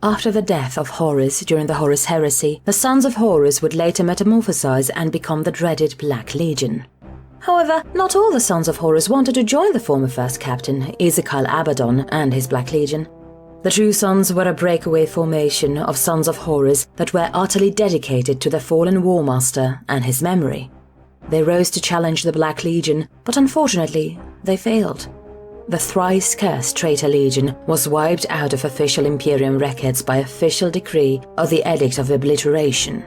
After the death of Horus during the Horus Heresy, the Sons of Horus would later metamorphosize and become the dreaded Black Legion. However, not all the Sons of Horus wanted to join the former First Captain, Ezekiel Abaddon, and his Black Legion. The True Sons were a breakaway formation of Sons of Horus that were utterly dedicated to the fallen War Master and his memory. They rose to challenge the Black Legion, but unfortunately, they failed. The thrice-cursed Traitor Legion was wiped out of official Imperium records by official decree of the Edict of Obliteration.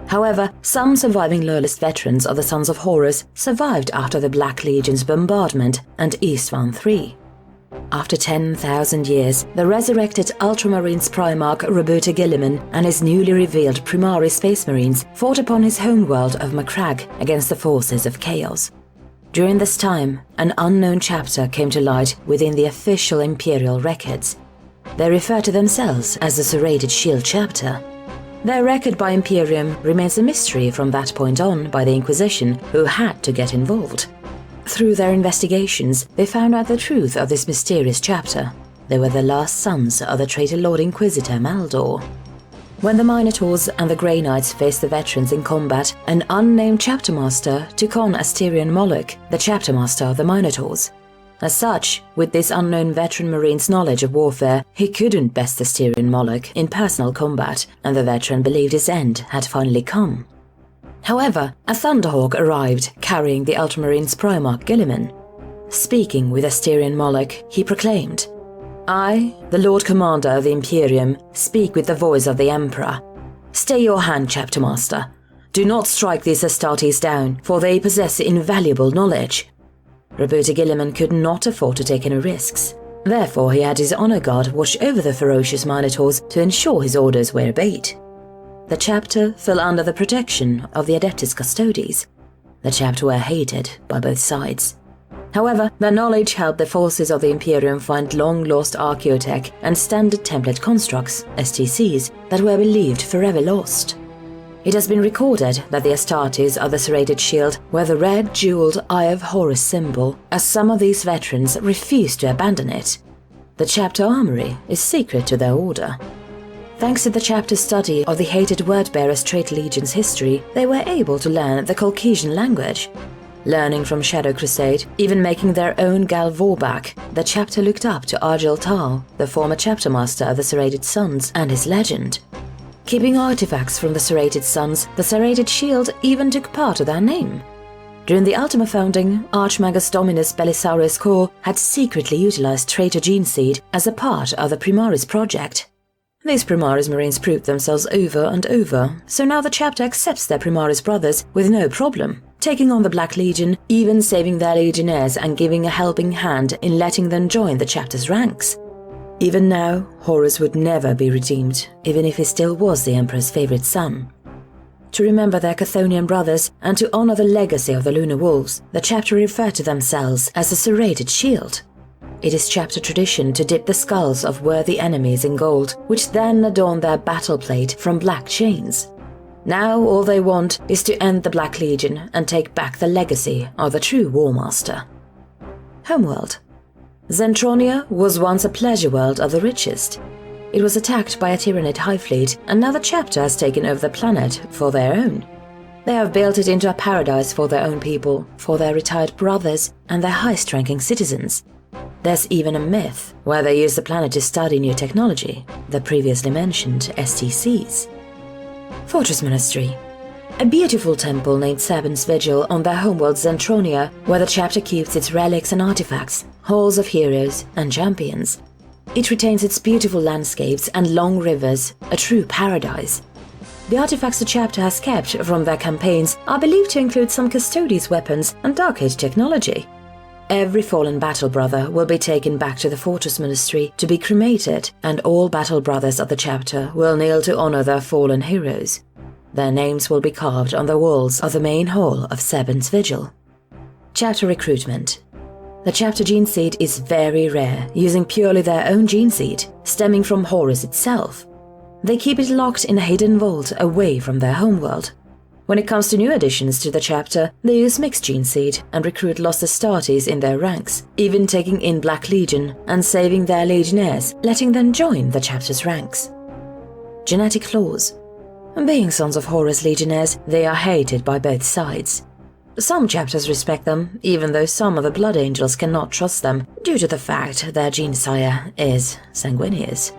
However, some surviving loyalist veterans of the Sons of Horus survived after the Black Legion's bombardment and Istvan III. After 10,000 years, the resurrected Ultramarines Primarch Roberta Gilliman and his newly revealed Primaris Space Marines fought upon his homeworld of Macragge against the forces of Chaos. During this time, an unknown chapter came to light within the official Imperial records. They refer to themselves as the Serrated Shield Chapter. Their record by Imperium remains a mystery from that point on by the Inquisition, who had to get involved. Through their investigations, they found out the truth of this mysterious chapter. They were the last sons of the traitor Lord Inquisitor Maldor. When the Minotaurs and the Grey Knights faced the veterans in combat, an unnamed chapter master took on Asterion Moloch, the chapter master of the Minotaurs. As such, with this unknown veteran marine's knowledge of warfare, he couldn't best Asterion Moloch in personal combat, and the veteran believed his end had finally come. However, a Thunderhawk arrived, carrying the Ultramarines Primarch Gilliman. Speaking with Asterion Moloch, he proclaimed, "I, the Lord Commander of the Imperium, speak with the voice of the Emperor. Stay your hand, Chapter Master. Do not strike these Astartes down, for they possess invaluable knowledge." Roberta Gilliman could not afford to take any risks. Therefore, he had his honor guard watch over the ferocious Minotaurs to ensure his orders were obeyed. The chapter fell under the protection of the Adeptus Custodes. The chapter were hated by both sides. However, their knowledge helped the forces of the Imperium find long-lost archaeotech and standard template constructs, STCs, that were believed forever lost. It has been recorded that the Astartes of the Serrated Shield were the red jeweled Eye of Horus symbol, as some of these veterans refused to abandon it. The chapter armory is secret to their order. Thanks to the chapter's study of the hated word-bearers Traitor Legion's history, they were able to learn the Colchian language. Learning from Shadow Crusade, even making their own Gal Vorbak, the chapter looked up to Argel Tal, the former chapter master of the Serrated Sons, and his legend. Keeping artifacts from the Serrated Sons, the Serrated Shield even took part of their name. During the Ultima founding, Archmagus Dominus Belisarius Core had secretly utilized Traitor Gene Seed as a part of the Primaris project. These Primaris Marines proved themselves over and over, so now the chapter accepts their Primaris brothers with no problem, taking on the Black Legion, even saving their legionnaires and giving a helping hand in letting them join the chapter's ranks. Even now, Horus would never be redeemed, even if he still was the Emperor's favorite son. To remember their Chthonian brothers and to honor the legacy of the Lunar Wolves, the chapter referred to themselves as the Serrated Shield. It is chapter tradition to dip the skulls of worthy enemies in gold, which then adorn their battle plate from black chains. Now all they want is to end the Black Legion and take back the legacy of the true War Master. Homeworld. Zentronia was once a pleasure world of the richest. It was attacked by a Tyranid Hive fleet, and now the chapter has taken over the planet for their own. They have built it into a paradise for their own people, for their retired brothers, and their highest-ranking citizens. There's even a myth where they use the planet to study new technology, the previously mentioned STCs. Fortress Monastery. A beautiful temple named Serpent's Vigil on their homeworld Zentronia, where the chapter keeps its relics and artifacts, halls of heroes and champions. It retains its beautiful landscapes and long rivers, a true paradise. The artifacts the chapter has kept from their campaigns are believed to include some Custodes weapons and Dark Age technology. Every fallen battle brother will be taken back to the Fortress Monastery to be cremated, and all battle brothers of the chapter will kneel to honor their fallen heroes. Their names will be carved on the walls of the main hall of Serpent's Vigil. Chapter recruitment. The chapter gene seed is very rare, using purely their own gene seed, stemming from Horus itself. They keep it locked in a hidden vault away from their homeworld. When it comes to new additions to the chapter, they use mixed gene seed and recruit lost Astartes in their ranks, even taking in Black Legion and saving their legionnaires, letting them join the chapter's ranks. genetic flaws. Being Sons of Horus Legionnaires, they are hated by both sides. Some chapters respect them, even though some of the Blood Angels cannot trust them due to the fact their gene sire is sanguineous.